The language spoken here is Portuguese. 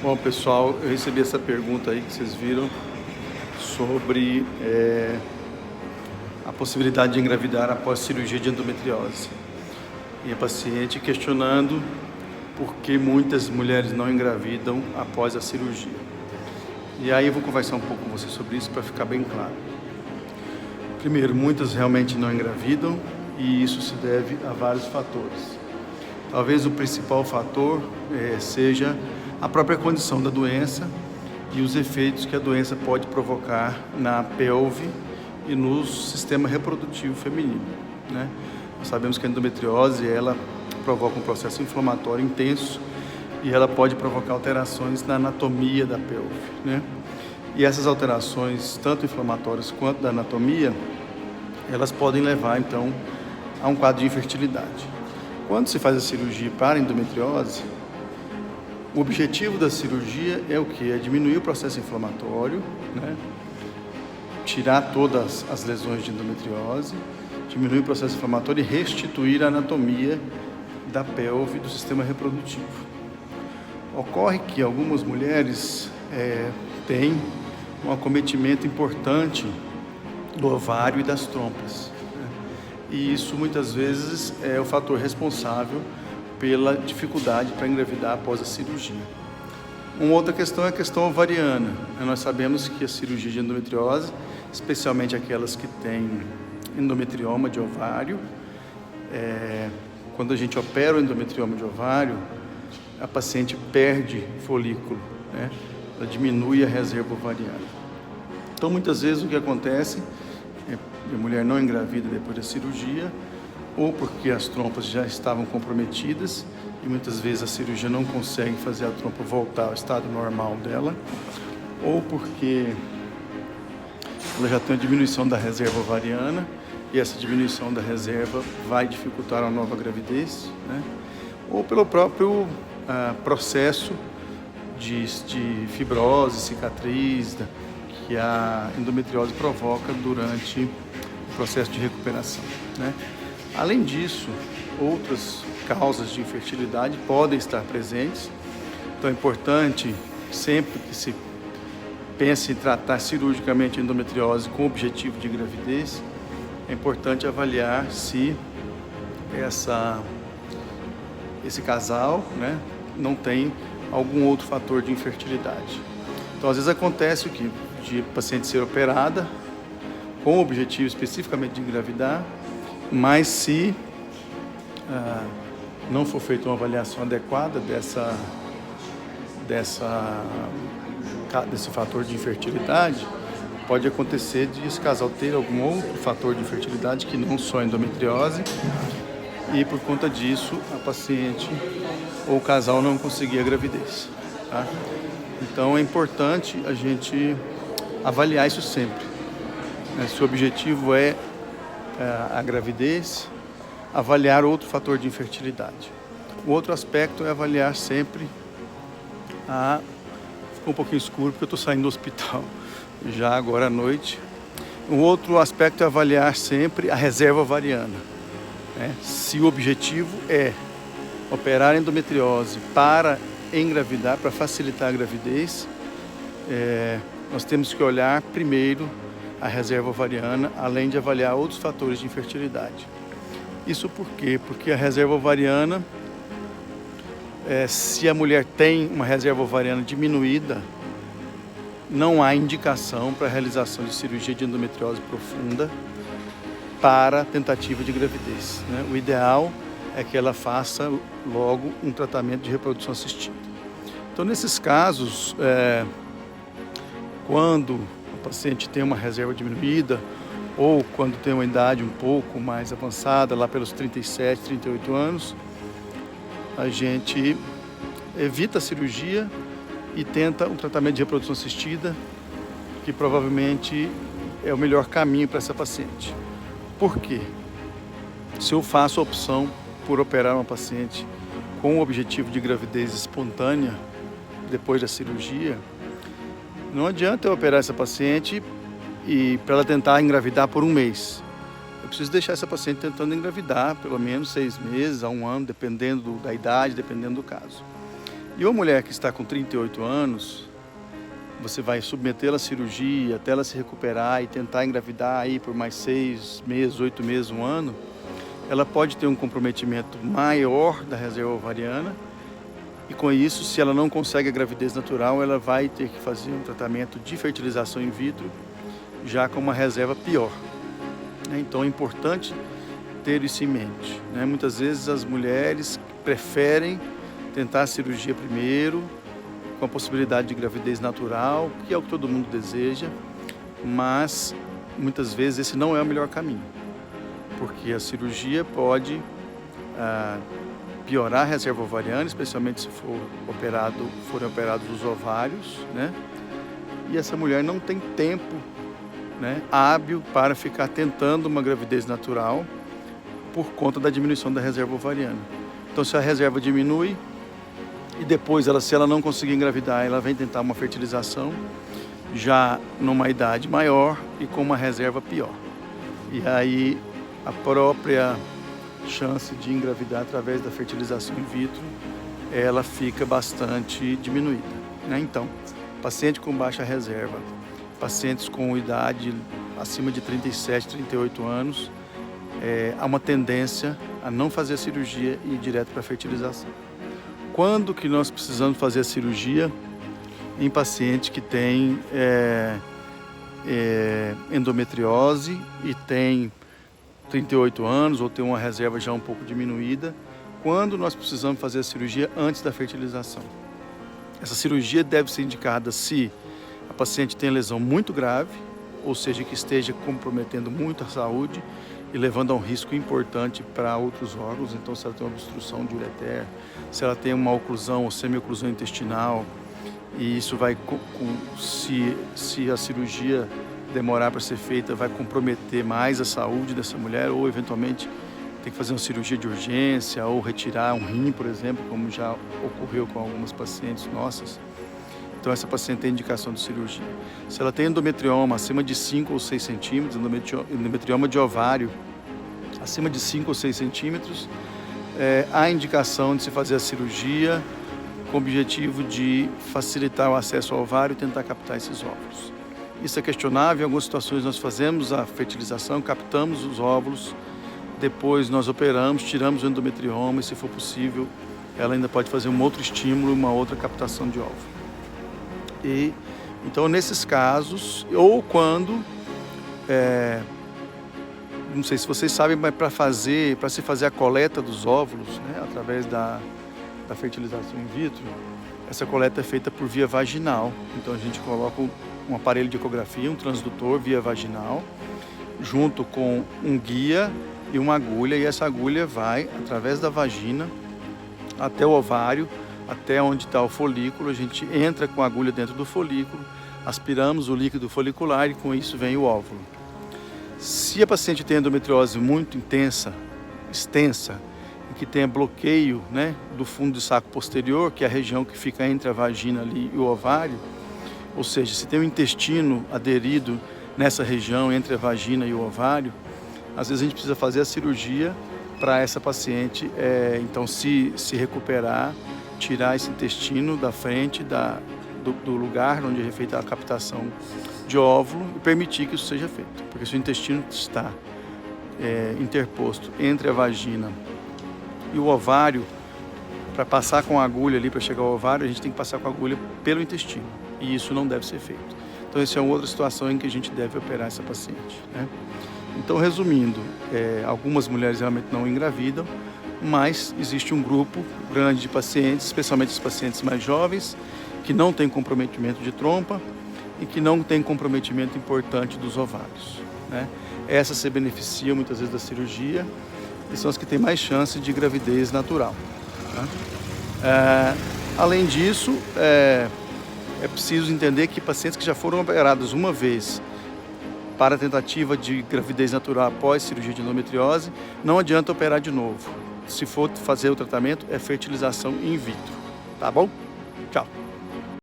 Bom, pessoal, eu recebi essa pergunta aí que vocês viram sobre a possibilidade de engravidar após cirurgia de endometriose. E a paciente questionando por que muitas mulheres não engravidam após a cirurgia. E aí eu vou conversar um pouco com você sobre isso para ficar bem claro. Primeiro, muitas realmente não engravidam e isso se deve a vários fatores. Talvez o principal fator seja a própria condição da doença e os efeitos que a doença pode provocar na pelve e no sistema reprodutivo feminino, né? Nós sabemos que a endometriose, ela provoca um processo inflamatório intenso e ela pode provocar alterações na anatomia da pelve, né? E essas alterações, tanto inflamatórias quanto da anatomia, elas podem levar, então, a um quadro de infertilidade. Quando se faz a cirurgia para endometriose, o objetivo da cirurgia é o que? É diminuir o processo inflamatório, né? Tirar todas as lesões de endometriose, diminuir o processo inflamatório e restituir a anatomia da pelve e do sistema reprodutivo. Ocorre que algumas mulheres têm um acometimento importante do ovário e das trompas, né? E isso muitas vezes é o fator responsável pela dificuldade para engravidar após a cirurgia. Uma outra questão é a questão ovariana. Nós sabemos que a cirurgia de endometriose, especialmente aquelas que têm endometrioma de ovário, quando a gente opera o endometrioma de ovário, a paciente perde folículo, né? Ela diminui a reserva ovariana. Então, muitas vezes o que acontece é que a mulher não engravida depois da cirurgia, ou porque as trompas já estavam comprometidas e muitas vezes a cirurgia não consegue fazer a trompa voltar ao estado normal dela, ou porque ela já tem uma diminuição da reserva ovariana e essa diminuição da reserva vai dificultar a nova gravidez, né? Ou pelo próprio processo de fibrose, cicatriz que a endometriose provoca durante o processo de recuperação, né? Além disso, outras causas de infertilidade podem estar presentes. Então é importante, sempre que se pense em tratar cirurgicamente a endometriose com o objetivo de gravidez, é importante avaliar se esse casal, né, não tem algum outro fator de infertilidade. Então, às vezes acontece o que? De paciente ser operada com o objetivo especificamente de engravidar, mas se não for feita uma avaliação adequada desse fator de infertilidade, pode acontecer de esse casal ter algum outro fator de infertilidade que não só a endometriose, e por conta disso a paciente ou o casal não conseguir a gravidez, tá? Então é importante a gente avaliar isso sempre, né? Se o objetivo é a gravidez, avaliar outro fator de infertilidade. O outro aspecto é avaliar sempre ficou um pouquinho escuro porque eu estou saindo do hospital já agora à noite. Um outro aspecto é avaliar sempre a reserva ovariana, né? Se o objetivo é operar endometriose para engravidar, para facilitar a gravidez, nós temos que olhar primeiro a reserva ovariana, além de avaliar outros fatores de infertilidade. Isso por quê? Porque a reserva ovariana, se a mulher tem uma reserva ovariana diminuída, não há indicação para a realização de cirurgia de endometriose profunda para tentativa de gravidez, né? O ideal é que ela faça logo um tratamento de reprodução assistida. Então, nesses casos, quando o paciente tem uma reserva diminuída ou quando tem uma idade um pouco mais avançada, lá pelos 37, 38 anos, a gente evita a cirurgia e tenta um tratamento de reprodução assistida, que provavelmente é o melhor caminho para essa paciente. Por quê? Se eu faço a opção por operar uma paciente com o objetivo de gravidez espontânea depois da cirurgia, não adianta eu operar essa paciente e para ela tentar engravidar por um mês. Eu preciso deixar essa paciente tentando engravidar pelo menos 6 meses a 1 ano, dependendo da idade, dependendo do caso. E uma mulher que está com 38 anos, você vai submetê-la à cirurgia até ela se recuperar e tentar engravidar aí por mais 6 meses, 8 meses, 1 ano, ela pode ter um comprometimento maior da reserva ovariana e com isso, se ela não consegue a gravidez natural, ela vai ter que fazer um tratamento de fertilização in vitro já com uma reserva pior. Então é importante ter isso em mente. Muitas vezes as mulheres preferem tentar a cirurgia primeiro, com a possibilidade de gravidez natural, que é o que todo mundo deseja, mas muitas vezes esse não é o melhor caminho, porque a cirurgia pode piorar a reserva ovariana, especialmente se forem operados os ovários, E essa mulher não tem tempo, hábil para ficar tentando uma gravidez natural por conta da diminuição da reserva ovariana. Então, se a reserva diminui e depois, se ela não conseguir engravidar, ela vem tentar uma fertilização já numa idade maior e com uma reserva pior. E aí a própria chance de engravidar através da fertilização in vitro, ela fica bastante diminuída. Então, paciente com baixa reserva, pacientes com idade acima de 37, 38 anos, há uma tendência a não fazer a cirurgia e ir direto para a fertilização. Quando que nós precisamos fazer a cirurgia? Em paciente que tem endometriose e tem 38 anos ou tem uma reserva já um pouco diminuída, quando nós precisamos fazer a cirurgia antes da fertilização. Essa cirurgia deve ser indicada se a paciente tem lesão muito grave, ou seja, que esteja comprometendo muito a saúde e levando a um risco importante para outros órgãos. Então, se ela tem uma obstrução de ureter, se ela tem uma oclusão ou semi-oclusão intestinal, e isso vai, se a cirurgia demorar para ser feita, vai comprometer mais a saúde dessa mulher, ou eventualmente tem que fazer uma cirurgia de urgência, ou retirar um rim, por exemplo, como já ocorreu com algumas pacientes nossas. Então, essa paciente tem indicação de cirurgia. Se ela tem endometrioma acima de 5 ou 6 centímetros, endometrioma de ovário acima de 5 ou 6 centímetros, há indicação de se fazer a cirurgia com o objetivo de facilitar o acesso ao ovário e tentar captar esses óvulos. Isso é questionável, em algumas situações nós fazemos a fertilização, captamos os óvulos, depois nós operamos, tiramos o endometrioma e, se for possível, ela ainda pode fazer um outro estímulo, uma outra captação de óvulo. Então, nesses casos, ou quando, não sei se vocês sabem, mas para se fazer a coleta dos óvulos, através da fertilização in vitro, essa coleta é feita por via vaginal. Então, a gente coloca um aparelho de ecografia, um transdutor via vaginal, junto com um guia e uma agulha, e essa agulha vai através da vagina até o ovário, até onde está o folículo. A gente entra com a agulha dentro do folículo, aspiramos o líquido folicular e com isso vem o óvulo. Se a paciente tem endometriose muito intensa, extensa, e que tenha bloqueio do fundo do saco posterior, que é a região que fica entre a vagina ali e o ovário, ou seja, se tem o intestino aderido nessa região entre a vagina e o ovário, às vezes a gente precisa fazer a cirurgia para essa paciente, então se recuperar, tirar esse intestino da frente do lugar onde é feita a captação de óvulo e permitir que isso seja feito. Porque se o intestino está interposto entre a vagina e o ovário, para passar com a agulha ali, para chegar ao ovário, a gente tem que passar com a agulha pelo intestino. E isso não deve ser feito. Então, essa é uma outra situação em que a gente deve operar essa paciente. Então, resumindo, algumas mulheres realmente não engravidam, mas existe um grupo grande de pacientes, especialmente os pacientes mais jovens, que não têm comprometimento de trompa e que não têm comprometimento importante dos ovários. Essas se beneficiam muitas vezes da cirurgia e são as que têm mais chance de gravidez natural. Além disso, é preciso entender que pacientes que já foram operados uma vez para a tentativa de gravidez natural após cirurgia de endometriose, não adianta operar de novo. Se for fazer o tratamento, é fertilização in vitro. Tá bom? Tchau.